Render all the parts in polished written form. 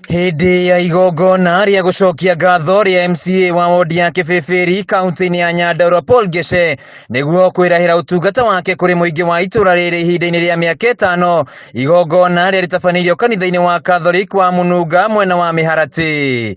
Hindi ya igongona ria gucokia ngatho ria MCA wa wodi ya Kibibiri kaunti-ini ya Nyandarua Paul Gece niguo kwirahira utungata wake kuri muingi wa itura riri ihinda-ini ria miaka 5 igongona ria ritabanirio kanitha-ini wa Catholic wa Mununga mwena wa Miharati.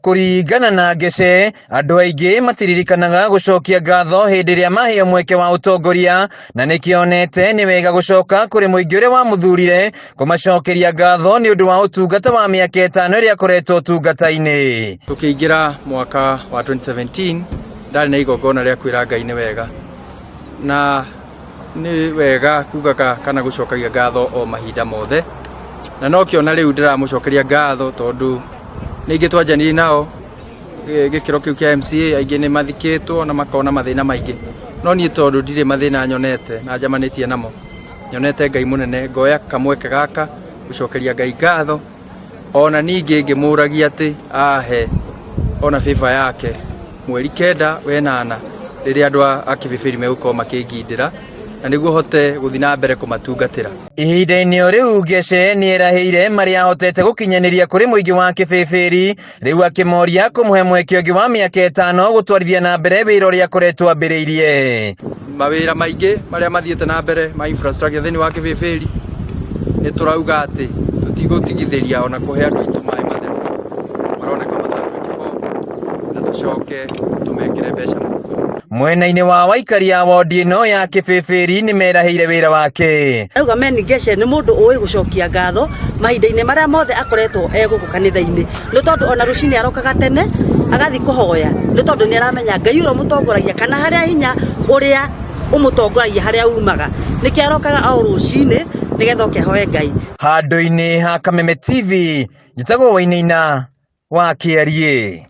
Kuringana na Gece, andu aingi matiririkanaga gucokia ngatho hindi ria maheo mweke wa utongoria na nikionete ni wega gucoka kuri muingi uria wa muthurire kumacokeria ngatho ni undu wa utungata wa miaka 5 iria koretwo utungata-ini. Tukiingira mwaka wa 2017 ndari na igongona ria kwira Ngai ni wega na ni wega kugaga kana gucokagia ngatho o mahinda mothe na no kiona riu ndiramucokeria ngatho tondu ningi twanjanirie nao gikiro kiu kia MCA aingi ni mathikitwo na makona mathina maingi no nie tondu ndire mathina nyonete na njamanitie namo nyonete Ngai munene ngoya kamweke gaka gucokeria Ngai ngatho ona ningi ngimuragia ati ahe ona FIFA yake mweri 9 wenana riria andu a Kibibiri megukorwo makingindira na niguo hote guthi na mbere kumatungatira. Ihinda-ini riu Gece ni erahiire maria hotete gukinyaniria kuri muingi wa Kibibiri riu akimoria kumuhe mweke ungi wa miaka 5 gutwarithia na mbere wira uria akoretwo ambiriirie. Mawira maingi maria mathiete na mbere ma infrastructure thini wa Kibibiri ni turauga ati tutigutithithiria ona kuhe andu aitu mai matheru maroneka mata 24 na tucoke tumekire mbeca mwena-ini wa waikari a wodi ino ya Kibibiri ni merahiire wira wake. Auga meni Gece ni mundu uwi gucokia ngatho mahinda-ini maria mothe akoretwo guku kanitha-ini ni tondu ona rucini arokaga tene agathi kuhoya ni tondu ni aramenya Ngai uro mutongoragia kana haria hinya uria umutongoragia haria umaga niki arokaga o rucini nigetha ukehoe Ngai. Handu-ini ha Kameme TV njitagwo Wainaina wa Kiarie.